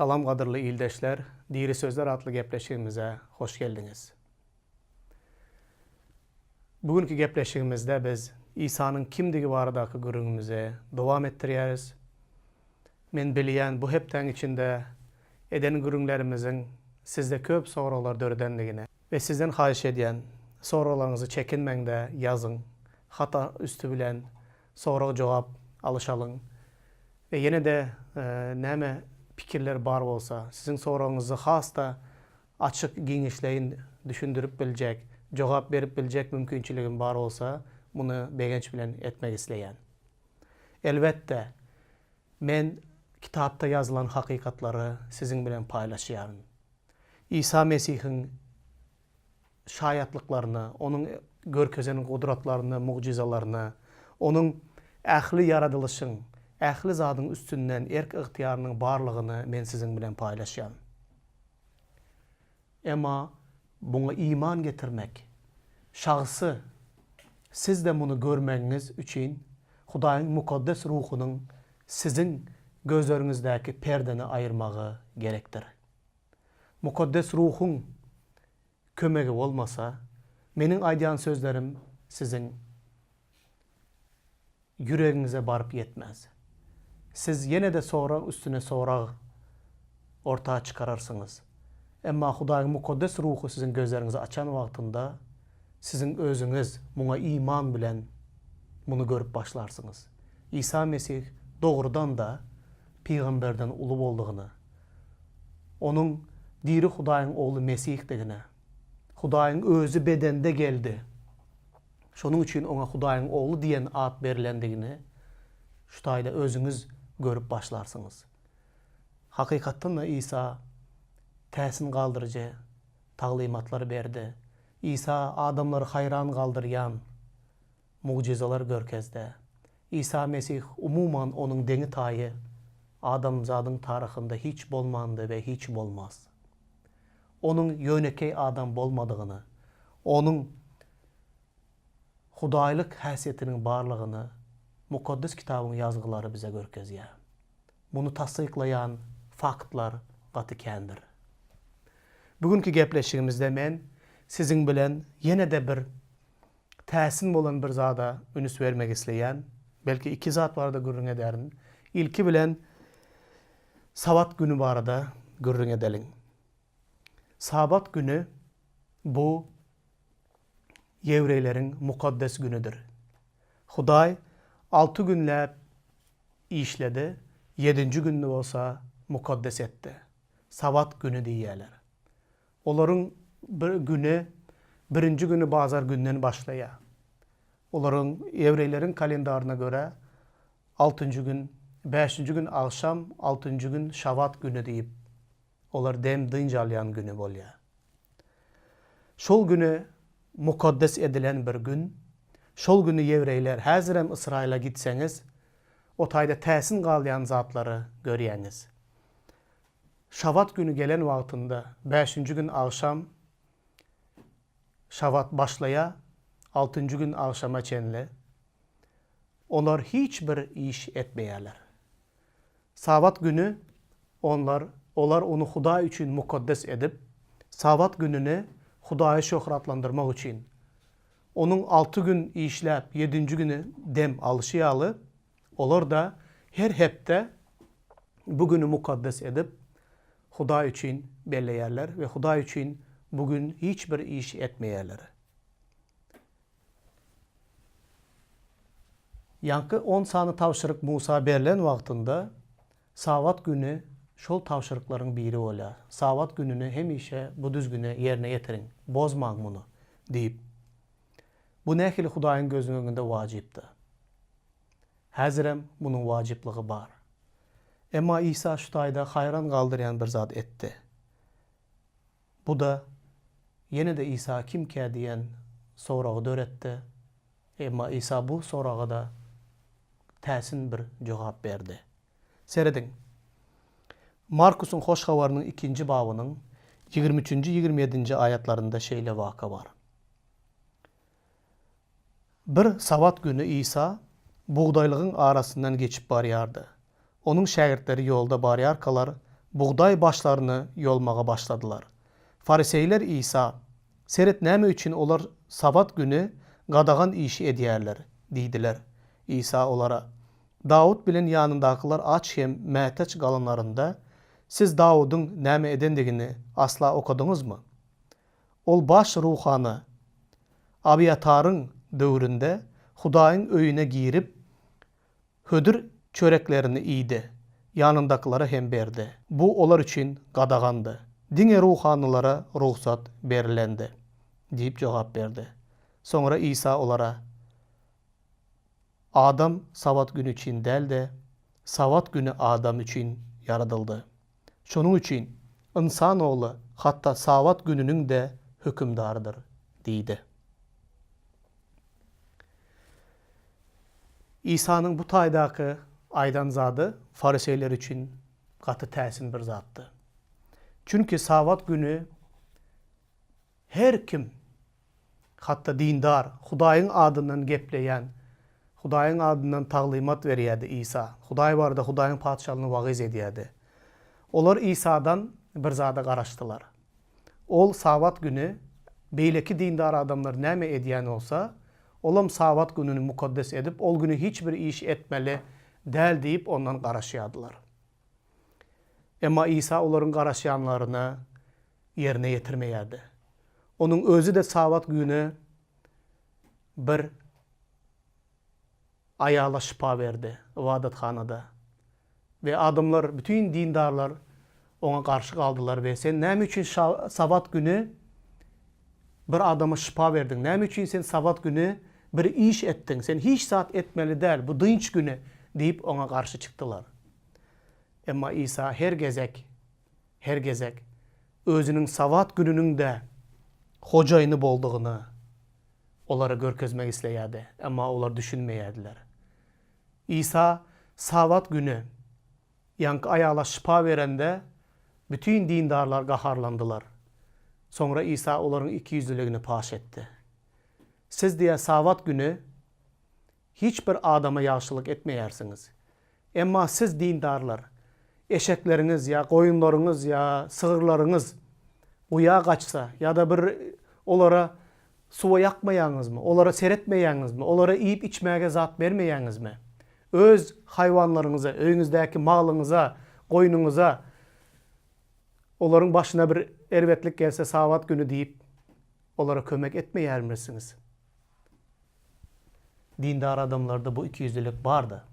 Salam qadırlı ildeşler, Diri Sözler adlı gepleşigimize hoş geldiniz. Bugünkü gepleşigimizde biz İsa'nın kimdigi baradaki görüngümüze devam ettiriyeriz. Men biliyen bu hepten içinde eden görünglerimizin sizde köp sorular döredenligine ve sizden hayiş ediyen sorularınızı çekinmende yazın. Hata üstü bilen soru cevap alışalım. Ve yine de näme pikirler bar bolsa, sizin soruňyzy hasta açık giňişleýin düşündürüp biljek, jogap berip biljek mümkinçiligim bar bolsa, muny begenç bilen etmek isleýän. Elbetde men kitapta yazılan hakikatlary sizin bilen paýlaşýaryn. İsa Mesihiň şaýatlyklaryny, onuň görkezenen gudratlaryny, mucizalaryny, onuň ähli yaradylışyň, ähli zadyň üstünden erk ıhtiýarynyň barlygyny men sizin bilen paýlaşýam. Emma buňa iman getirmek, şahsy siz de bunu görmeňiz üçin Hudaýyň mukaddes ruhunyň sizin gözleriňizdäki perdeni aýyrmagy gerekdir. Mukaddes ruhuň kömegi bolmasa, meniň aýdýan sözlerim sizin yüreğinize barıp yetmez. Siz yine de sonra üstüne sonra ortaya çıkararsınız. Emma Hudaýyň mukaddes ruhu sizin gözlerinizi açan wagtynda sizin özüňiz muňa iman bilen bunu görüp başlarsınız. İsa Mesih doğrudan da Peygamberden ulu boldugyny, onuň diri Hudaýyň oğlu Mesih degine, Hudaýyň özü bedende geldi. Şonuň üçin ona Hudaýyň oğlu diyen ad berilendigini şu taýda özüňiz görüp başlarsınız. Hakykatdan da İsa täsin galdyrjy taglimatlary berdi. İsa adamları hayran galdyrýan mucizalar görkezde. İsa Mesih umuman onuň deňi taýy adamzadyň taryhynda hiç bolmandy ve hiç bolmaz. Onuň ýönekey adam bolmadygyny, onuň Hudaýlyk häsiýetiniň barlygyny mukaddes kitabyň yazgylary bize görkezýär. Bunu tasdiklayan faktlar gatykendir. Bugünkü gepleşigimizde men sizin bilen yine de bir täsin bolan bir zada ünüs vermek isleýän, belki iki zat barada gürrüň ederin. İlki bilen Sabat günü barada gürrüň edeliň. Sabat günü bu Yewreýleriň mukaddes günüdür. Hudaý 6 günläp işledi, 7. günni bolsa mukaddes etdi. Sabat günü diýýärler. Olaryň bir günü, 1-nji günü bazar günden başlaýar. Olaryň Yewreýleriň kalendaryna göre 6. gün, 5. gün akşam, 6. gün Şabat günü diýip, olar dem dynjalýan günü bolýar. Şol günü mukaddes edilen bir gün, şol günü Yewreýler häzirem Israýla gitseňiz, o taýda täsin galýan zatlary görýäňiz. Şabat günü gelen wagtynda 5. gün akşam Şabat başlaya, 6. gün akşama çenle onlar hiç bir iş etmeýärler. Sabat günü olar onu Hudaý üçin mukaddes edip, Sabat gününi Hudaýy şöhratlandyrmak üçin onuň 6 gün işläp 7. günü dem alışýaly, olar da her hepde bu günü mukaddes edip Hudaý üçin belleýärler ve Hudaý üçin bugün hiçbir iş etmeýärler. Yankı 10 sany tawşyryk Musa berilen wagtynda Sabat günü şol tawşyryklaryň biri bolýar. Sabat gününü hemişe bu düzgüne ýerine ýetiriň, bozmaň muny diýip. Bu nähili Hudaýyň gözüň öňünde wajypdy. Häzirem munyň wajyplygy bar. Emma İsa şu taýda hayran galdyrýan bir zat etdi. Bu da yine de İsa kimkä diýen soragy döretdi. Emma İsa bu soraga da täsin bir jogap berdi. Serediň. Markusyň hoş habarynyň 2-nji babynyň 23-27 ayatlarında şeýle waka bar. Bir sabat günü İsa buğdaylygyň arasyndan geçip barýardy. Onun şägirdleri yolda barýarkalar buğday başlarını yolmağa başladılar. Fariseyler İsa, seret näme üçin olar sabat günü gadağan işi edýärler, diýdiler. İsa olara, Davud bilen ýanyndakylar aç hem mäteç galanlarında, siz Davud'un näme edendigini asla okudyňyzmy? Ol baş ruhany Abiyatar'ın döwründe Hudaýyň öýüne girip hödür çöreklerini iydi. Yanındaklara hem berdi. Bu olar üçin gadağandı. Diňe ruhanylara ruhsat berilendi. Deyip cevap berdi. Sonra İsa olara, Adam sabat günü için del de, sabat günü Adam için yaradıldı. Şonun için insanoğlu hatta sabat gününün de hükümdarıdır, deydi. İsa'nın bu taýdaky aýdan zady Fariseyler için gaty täsin bir zatdy. Çünkü sabat günü her kim, hatta dindar, Hudaýyň adından gepleyen, Hudaýyň adından taglimat berýärdi İsa. Hudaý barada Hudaýyň padşalygyny wagyz edýärdi. Olar İsa'dan bir zada garaşdylar. Ol sabat günü beýleki dindar adamlar näme edýän olsa, olam sabat gününü mukaddes edip, ol günü hiçbir iş etmeli däl diýip ondan garaşýardylar. Emma İsa olaryň garaşýanlaryny yerine ýetirmeýärdi. Onun özü de sabat günü bir ayala şipa verdi ibadethanada. Ve adamlar, bütün dindarlar ona karşı kaldılar ve sen näme üçin sabat günü bir adama şipa verdin? Näme üçin sen sabat günü bir iş ettin? Sen hiç saat etmeli däl, bu dynç günü deyip ona karşı çıktılar. Emma İsa her gezek özünün sabat gününün de hocaýyny boldugyny olara görkezmek isleýärdi. Emma olar düşünmeýärdiler. İsa sabat günü yankı ayala şipa verende bütün dindarlar gaharlandılar. Sonra İsa olaryň ikiyüzlülügini paş etdi. Siz diye sabat günü hiçbir adama ýagşylyk etmeýärsiniz. Emma siz dindarlar, eşekleriniz ya koyunlarınız ya sığırlarınız uya kaçsa ya da bir olara suwa yakmayaňyzmy, olara seretmeýäňizmi, olara iýip içmäge zat bermeýäňizmi? Öz hayvanlarınıza, öýüňizdäki malyňyza, goýunuňyza olaryň başyna bir erwetlik gelse sabat günü diýip olara kömek etmeýärmisiniz? Dindar adamlarda bu ikiyüzlülük bardı.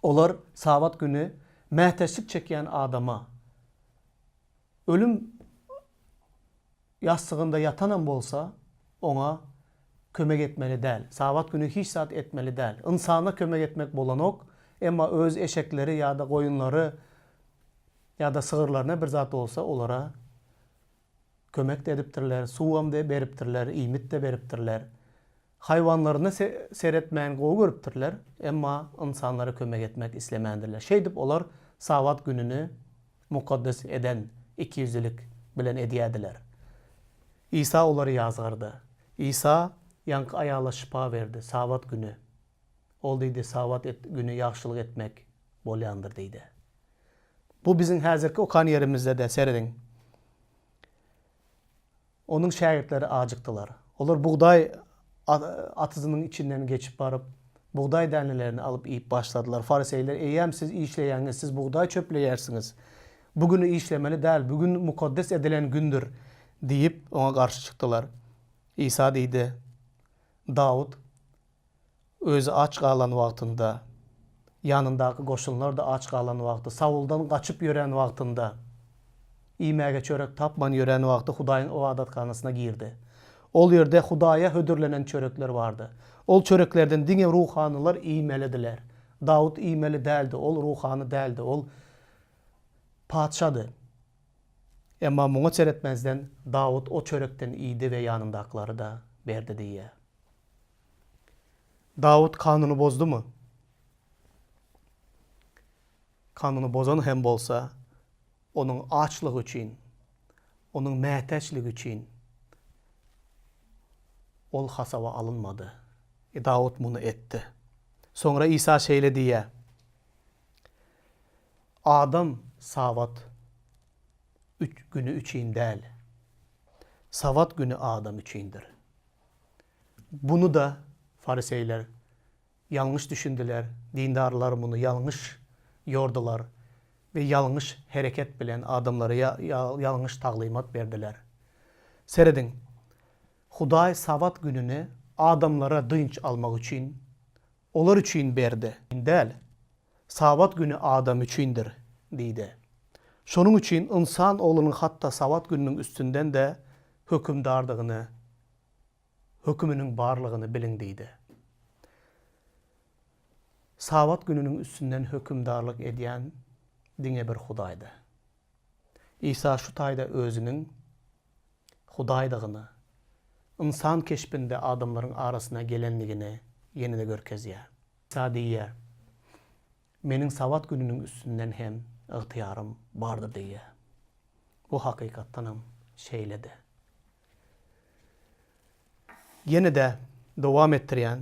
Olar sabat günü mähteşlik çekýän adama ölüm yastığında yatanam bolsa ona kömek etmeli däl. Sabat günü hiç saat etmeli däl. Insana kömek etmek bolanok, emma öz eşekleri ya da koyunları ya da sığırlarına bir zat olsa olara kömek de edipdirler, suwam de beripdirler, iýmit de beripdirler. Hayvanlarını seretmeýän gowy görüpdirler, emma insanlara kömek etmek islemändirler. Şeýdip olar sabat gününü mukaddes eden ikiyüzlülük bilen edýärdiler. İsa olary ýazgardy. İsa yankı ayala şipa verdi sabat günü. Ol diýdi sabat günü ýagşylyk etmek bolýandyr diýdi. Bu bizim häzirki okan yerimizde de seredin. Onun şägirdleri ajykdylar. Olar buğday atyzynyň içinden geçip barıp buğday dänelerini alıp iýip başladılar. Fariseyler, eýem siz işleýäňiz, siz buğday çöpleýärsiniz. Bugünü işlemeli däl, bugün mukaddes edilen gündür diýip ona garşy çykdylar. İsa diýdi, Davud özü aç galan wagtynda, yanındaky goşunlar da aç galan wagtda, Sauldan gaçyp ýören wagtynda, iýmäge çörek tapman ýören wagtda Hudaýyň ibadetkanasyna girdi. Ol ýerde Hudaýa hödürlenen çörekler bardy. Ol çöreklerden diňe ruhanylar iýmelediler. Davud iýmeli däldi, ol ruhany däldi, ol padşady. Emma muňa çeretmezden Davud o çörekten iýdi ve ýanyndakyları da berdi diýe. Davud kanuny bozdu mu? Kanuny bozan hem bolsa, onun açlygy üçin, onun mäteçligi üçin ol hasaba alınmadı. Davud bunu etti. Sonra İsa şeýle diýe. Adam sabat günü üçin değil. Sabat günü Adam üçindir. Bunu da Fariseyler yanlış düşündüler. Dindarlar bunu yanlış yordular. Ve yanlış hareket bilen adamlara yanlış taglimat verdiler. Seredin, Huday Sabat gününü adamlara dınç almak için, onlar için berdi. Değil, Sabat günü Adam üçindir, deydi. Şonun için insan oğlunun hatta Sabat gününün üstünden de hükümdardığını, hükümünün barlığını bilin deydi. Sabat gününün üstünden hükümdarlık ediyen dine bir Hudaydı. İsa şu tayda özünün Hudaydığını, insan keşfinde adamların arasına gelenligini yeni de görkezýär. İsa diýär, menin Sabat gününün üstünden hem ihtiyarım bardır diýär. Bu hakykatdanam şeýledi. Yine de devam ettirýän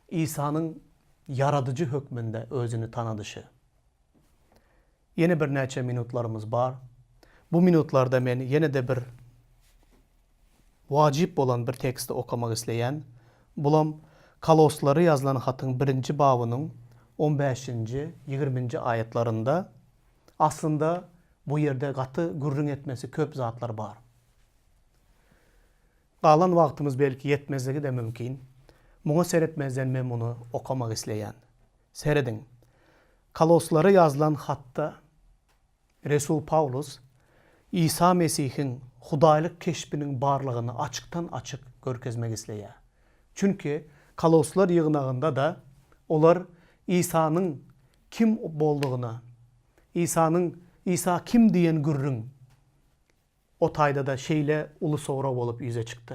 İsa'nın yaradıcı hükmünde özünü tanıdışı. Yeni bir neçe minutlarımız var. Bu minutlarda men yine de bir vacip olan bir teksti okumak isleyen, bulam Kaloslary yazılan hatın 1. babının 15. 20. ayetlerinde aslında bu yerde gatı gürrün etmesi köp zatlar var. Qalan vaktimiz belki yetmezligi de mümkin. Muňa seretmezden men bunu okumak isleyen. Seredin. Kaloslary yazılan hatta Resul Paulus İsa Mesih'in Hudaýlyk keşbinin barlığını açıktan açık görkezmek isleýär. Çünkü Koloslar ýygnagynda da olar İsa'nın kim boldugyna, İsa kim diyen gürrün o taýda da şeýle uly sowra bolup ýüze çykdy.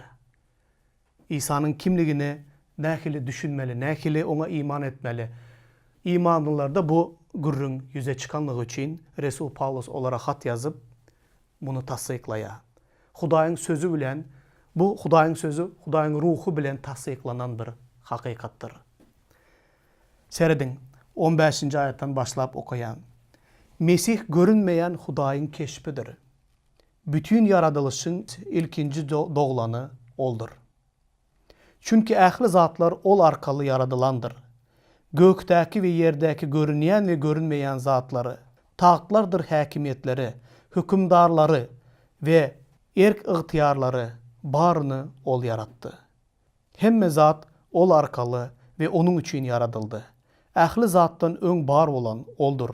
İsa'nın kimligini nähili düşünmeli, nähili ona iman etmeli. İmanlılar da bu gürrün ýüze çıkanlygy üçin Resul Paulus olara hat yazıp bunu tasdiklaýar. Hudaýyň sözü bilen, bu Hudaýyň sözü, Hudaýyň ruhu bilen tasdiklanan bir hakykatdyr. Seredin 15. ayetden başlap okuyan. Mesih görünmeyen Hudaýyň keşpidir. Bütün yaradılışın ilkinci doğulanı oldur. Çünkü ähli zatlar ol arkalı yaradılandır. Gökteki ve yerdeki görünýän ve görünmeyen zatları, tağtlardır hakimiyetleri, hükümdarları ve erk ihtiyarları barını ol yarattı. Hemme zat ol arkalı ve onun için yaradıldı. Ähli zattan öň bar olan oldur.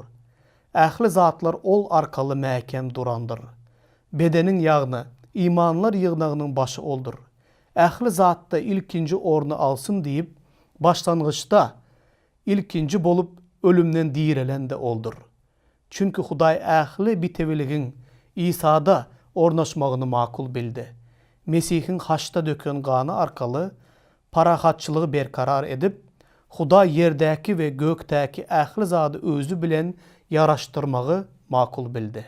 Ähli zatlar ol arkalı mäkem durandır. Bedenin ýagny imanlar ýygnagynyň başı oldur. Ähli zatda ilkinci ornu alsın diýip başlangyçda ilkinci bolup ölümden diýrelen de oldur. Çünkü Hudaý ähli bitewiligiň İsa'da ornaşmagyny makul bildi. Mesihiň haçta döken gany arkaly parahatçylygy berkarar edip Hudaý yerdäki we göktäki ähli zady özü bilen yaraşdyrmagy makul bildi.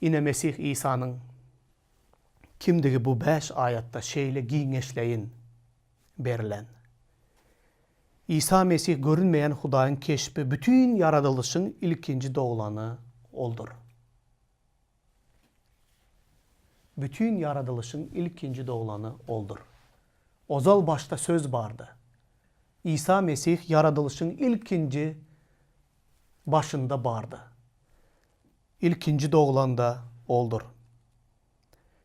Ine Mesih İsa'nın kimdigi bu 5 ayatda şeýle giňeşleýin berilen. İsa Mesih görünmeyen Hudaýyň keşpi bütün yaradılışın ilkinci doğulanı oldur. Bütün yaradılışın ilkinci doğulanı oldur. Ozal başta söz bardı. İsa Mesih yaradılışın ilkinci başında bardı. İlkinci doğulanda oldur.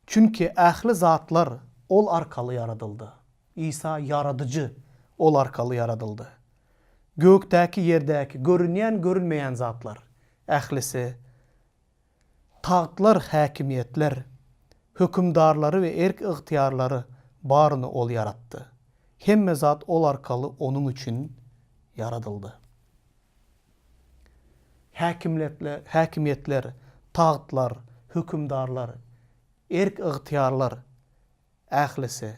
Çünkü ähli zatlar ol arkalı yaradıldı. İsa yaradıcı ol arkalı yaradıldı. Gökteki yerdeki görünýän görünmeyen zatlar, ählisi, tağtlar, hakimiyetler, hükümdarları ve erk ihtiyarları barını ol yarattı. Hemme zat ol arkalı onun için yaradıldı. Hakimiyetler, tağtlar, hükümdarlar, erk ihtiyarlar, ählisi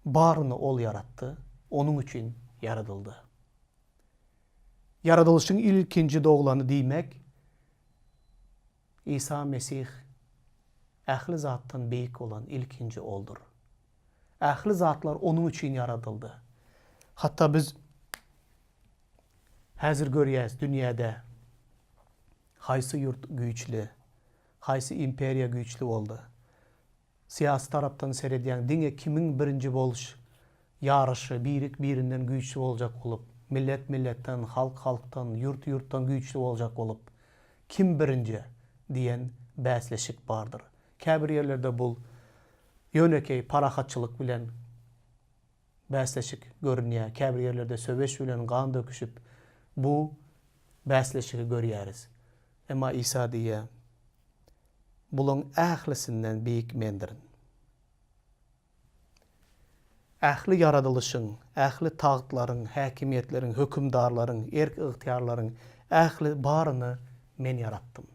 barını ol yarattı. Onun için yaradıldı. Yaradılışın ilkinci doğulanı diýmek, İsa Mesih ähli zattan beýik olan ilkinci oldur. Ähli zatlar onun için yaradıldı. Hatta biz Häzir görýäs dünýäde haýsy ýurt güýçli, haýsy imperiýa güýçli boldy. Siyasi tarapdan seredýän diňe kimin birinji boluş ýaraşy birik birinden güýçli boljak bolup, millet milletten, halk halktan, ýurt ýurtdan güýçli boljak bolup, kim birinji diýen bäsleşik bardyr. Käbir ýerlerde bul ýönekey parahatçylyk bilen bäsleşik görünýär. Käbir ýerlerde söbeş bilen gan döküşüp bu bäsleşigi görýäris. Emma İsa diýär, bulan ählisinden biýik mendirin. Ähli ýaradylyşyň, ähli tagtlaryň, häkimiýetleriň, hökümdarlaryň, erk ygtyýarlaryň ähli baryny men yaratdym.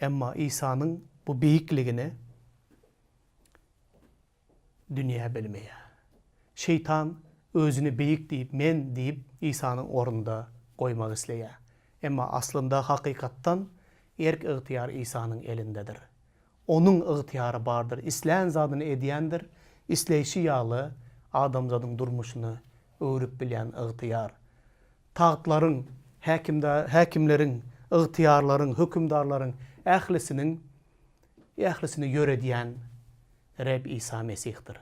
Emma İsa'nın bu biýikligini dünýä bilmeýär. Şeytan özüni beýik diýip, men diýip İsa'nın ornunda goýmak isleýär. Emma aslında hakykatdan erk ygtyýar İsa'nın elindedir. Onun ygtyýary bardyr, islän zadyny edýändir. İsleyişi ýaly adamzadyň durmuşyny öwrüp bilýän ygtyýar. Tagtlaryň, häkimleriň, ygtyýarlaryň, hökümdarlaryň ählisini ýöredýän Reb İsa Mesihdir.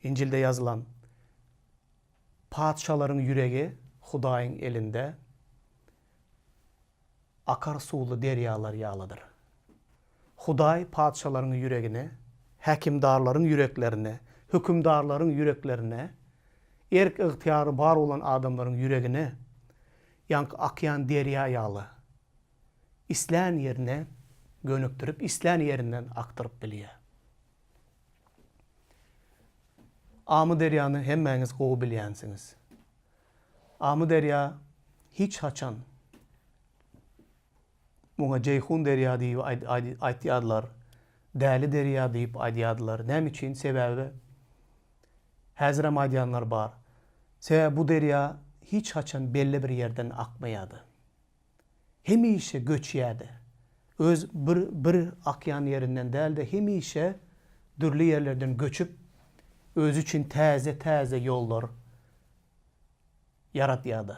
İncilde yazılan padşalaryň ýüregi Hudaýyň elinde akar suwly derýalar ýalydyr. Hudaý padşalaryň ýüregini, häkimdarlaryň ýüreklerini, hökümdarlaryň ýüreklerini, erk ygtyýary bar bolan adamlaryň ýüregini ýanky akýan derýa ýaly islän ýerine gönükdirip, islän ýerinden aktyryp bilýär. Amy derýany hemmäňiz gowy bilýänsiňiz. Amy derýa hiç haçan muňa Jeyhun derýa diýip aýtýarlar, däli derýa diýip aýdýarlar. Näme üçin? Sebäbi häzirem aýdýanlar bar. Sebäbi bu derýa hiç haçan belli bir ýerden akmaýady. Hemişe göçýärdi. Öz bir akyan ýerinden däl-de hemişe dürli ýerlerden göçüp öz üçün täze ýollar yaratýardy.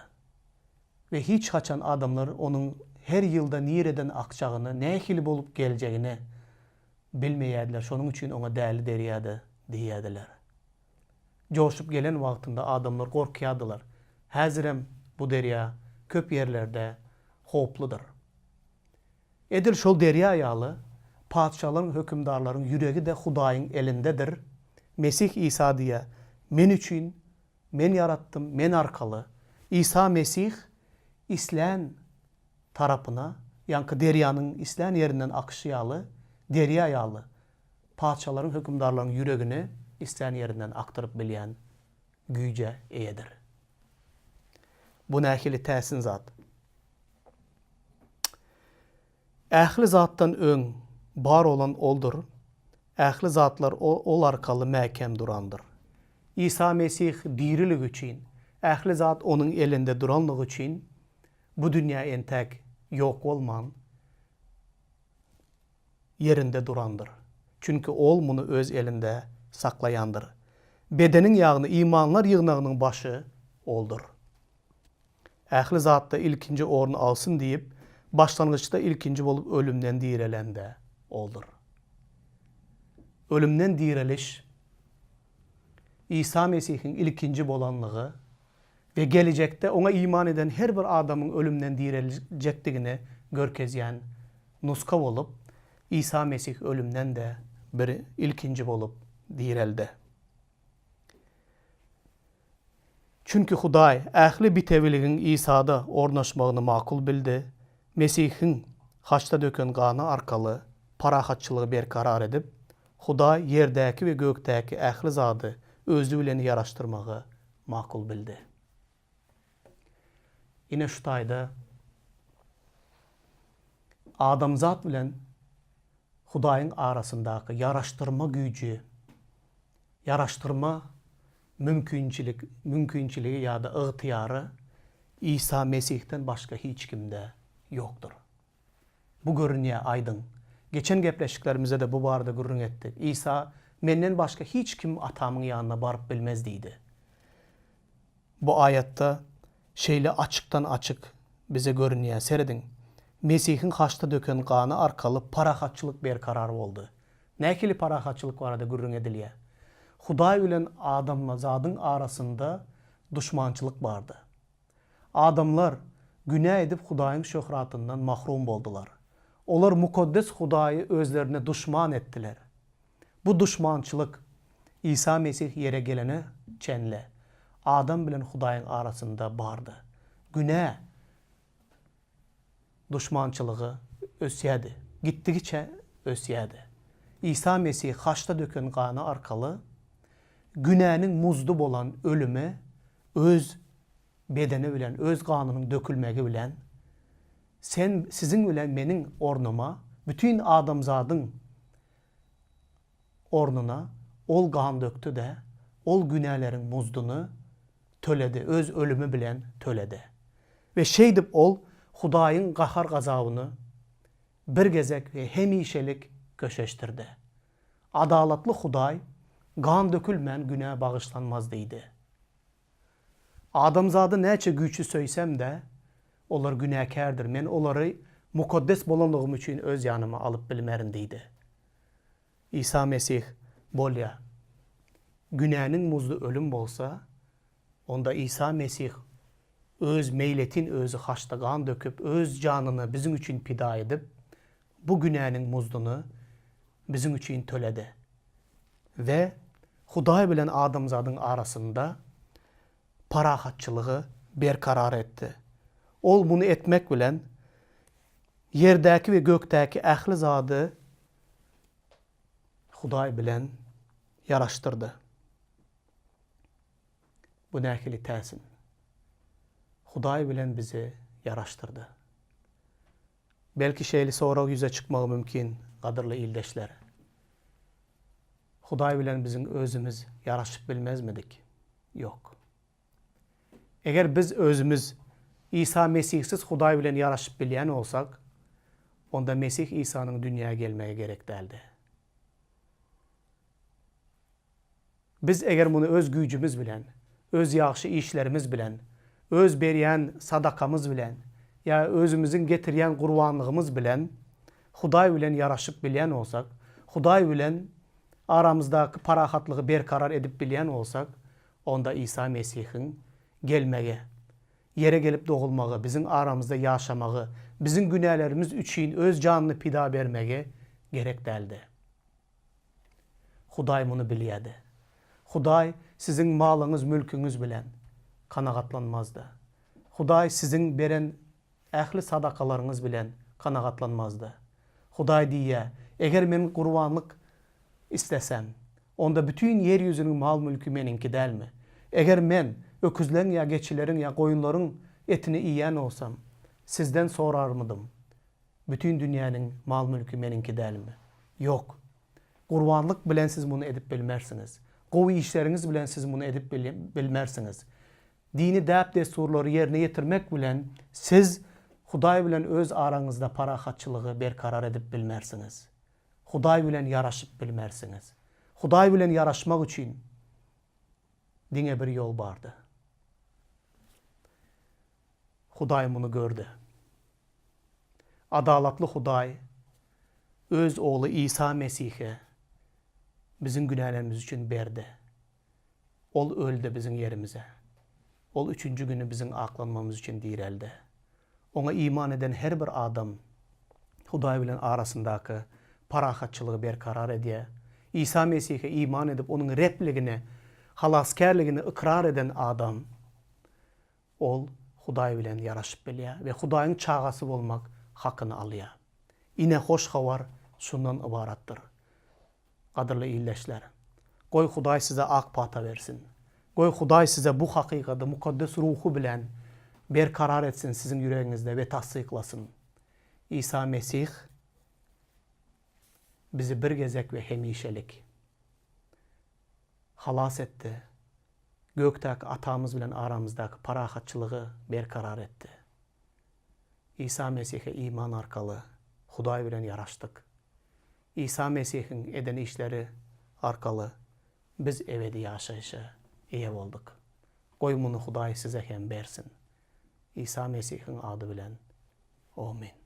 Ve hiç haçan adamlar onun her ýylda nireden akjagyny, nähili bolup geljegini bilmeýärdiler. Şonuň üçin ona däli derýädi diýýärdiler. Joşup gelen wagtynda adamlar gorkýardylar. Häzirem bu derýa köp ýerlerde hopludur. Edil şol derýa ýaly padşalaryň, hökümdarlaryň ýüregi de Hudaýyň elindedir. Mesih İsa diýär, men üçin, men yaratdym, men arkaly. İsa Mesih islän tarapyna, ýanky derýanyň islän ýerinden akyşy ýaly, derýa ýaly padşalaryň, hökümdarlaryň ýüregini islän ýerinden aktyryp bilýän güýje eýedir. Bu nähili täsin zat. Ähli zatdan öň bar olan oldur. Ähli zatlar ol arkaly mäkem durandyr. İsa Mesih dirilig üçin, ähli zat onun elinde duranlygy üçin bu dünýä entek ýok bolman yerinde durandyr. Çünki ol muny öz elinde saklayandyr. Bedeniň ýagyny imanlar ýygnagynyň başı oldur. Ähli zatda ilkinji ornu alsyn diýip, başlangyçda ilkinji bolup ölümden direlende oldur. Ölümden direliş İsa Mesih'in ilkinji bolanlygy ve gelecekte ona iman eden her bir adamın ölümden direlecekdigini görkezýän nuska bolup, İsa Mesih ölümden de bir ilkinji bolup direldi. Çünkü Hudaý ähli bitewiligiň İsa'da ornaşmagyny makul bildi. Mesih'in haçta döken gany arkaly parahatçylygy berkarar edip, Hudaý ýerdäki we gökdäki ähli zady özü bilen ýaraşdyrmagy makul bildi. Ine şu taýda adamzat bilen Hudaýyň arasyndaky ýaraşdyrma güýji, ýaraşdyrma mümkinçiligi ýa-da ygtyýary İsa Mesih'ten başga hiç kimde ýokdur. Bu görünýär aýdyn. Geçen gepleşiklerimizde de bu barada gurrun ettik. İsa menden başka hiç kim atamın yanına barıp bilmez deydi. Bu ayette şeyle açıktan açık bize görünýän seredin. Mesihin haçta döken gany arkaly parahatçylyk berkarar boldy. Näkili parahatçylyk barada gürrüň edilýär? Hudaý bilen adamla zadyň arasynda düşmançylyk bardy. Adamlar günah edip Hudaýyň şöhratyndan mahrum boldular. Olar mukaddes Hudaýy özlerine düşman etdiler. Bu düşmançylyk İsa Mesih yere gelene çenle Adam bilen Hudaýyň arasynda bardy. Günah düşmançylygy ösýädi. Gitdigiçe ösýädi. İsa Mesih haçta döken gany arkaly günäniň muzdu bolan ölüme öz bedeni bilen, öz ganynyň dökülmegi bilen sizin bilen meniň ornuma, bütün adamzadyň ornuna ol gan döktü de ol günälerin muzdunu töledi, öz ölümü bilen töledi. Ve şey dip ol Hudaýyň gahar gazabyny bir gezek ve hemişelik köşeştirdi. Adalatly Hudaý gan dökülmän günä bagışlanmaz diýdi. Adamzady näçe güýçli söýsem de olar günäkärdir. Men olary mukaddes bolanlygym üçin öz ýanyma alyp bilmerin diýdi. İsa Mesih bolýa. Günäniň muzlu ölüm bolsa, onda İsa Mesih öz meýletin özü haçta gan döküp, öz janyny bizim üçin pida edip, bu günäniň muzdunu bizim üçin töledi. Ve Hudaý bilen adamzadyň arasynda parahatçylygy berkarar etdi. Ol bunu etmek bilen yerdäki we gökdäki ähli zady Hudaý bilen yaraşdyrdy. Bu näkili täsin. Hudaý bilen bizi yaraşdyrdy. Belki şeýle sonra ýüze çykmagy mümkin, gadyrly ildeşler. Hudaý bilen bizim özümüz yaraşyp bilmezmidik? Yok. Eger biz özümüz İsa Mesihsiz Hudaý bilen yaraşyp bilýän olsak, onda Mesih İsa'nın dünýäge gelmegi gerek däldi. Biz eger bunu öz güýjümiz bilen, öz ýaxşy işlerimiz bilen, öz berýän sadakamız bilen, ya özümüzün getirýän gurbanlygymyz bilen Hudaý bilen yaraşyp bilýän olsak, Hudaý bilen aramızdaky parahatlygy berkarar edip bilýän olsak, onda İsa Mesihiň gelmegi, yere gelip doğulmagy, bizim aramızda ýaşamagy, bizim günälerimiz üçin öz janyny pida bermegi gerek däldi. Hudaý bunu bilýärdi. Hudaý sizin malyňyz, mülküňiz bilen kanagatlanmazdy. Hudaý sizin beren ähli sadakalaryňyz bilen kanagatlanmazdy. Hudaý diýär, eger men gurbanlyk istesem, onda bütün yer yüzünün mal mülkü meninki dälmi? Eger men öküzlerin ya geçilerin ya koyunların etini yiyen olsam, sizden sorarmydım? Bütün dünyanın mal mülkü meninki dälmi? Yok. Gurbanlyk bilen siz bunu edip bilmersiniz. Gowy işleriniz bilen siz bunu edip bilmersiniz. Dini däp desturlary yerine getirmek bilen siz Hudaý bilen öz araňyzda parahatçylygy berkarar edip bilmersiniz. Hudaý bilen yaraşyp bilmersiniz. Hudaý bilen yaraşmak üçin diňe bir ýol bardy. Hudaý bunu gördü. Adalatly Hudaý öz oğlu İsa Mesih'e bizim günahlarımız üçün berdi. Ol öldü bizim yerimize. Ol 3. günü bizim aklanmamız üçün direldi. Ona iman eden her bir adam Hudaý bilen arasındaky parahatçylygy berkarar edýär. İsa Mesih'e iman edip onun repligini, halaskärligini ikrar eden adam ol Hudaý bilen yaraşyp bilýär ve Hudaýyň çagasy bolmak hakyny alýar. Ine hoş habar şundan ibaratdyr. Gadyrly ildeşler, goý Hudaý size ak pata versin. Goý Hudaý size bu hakykaty mukaddes ruhu bilen berkarar etsin sizin yüreğinizde ve tasdiklasın. İsa Mesih bizi bir gezek ve hemişelik halas etti. Gökdäki atamız bilen aramızdaky parahatçylygy berkarar etdi. İsa Mesih'e iman arkalı Hudaý bilen yaraşdyk. İsa Mesih'in eden işleri arkalı biz ebedi ýaşaýşa eýe bolduk. Goý muny Hudaý size hem bersin. İsa Mesih'in adı bilen. Amin.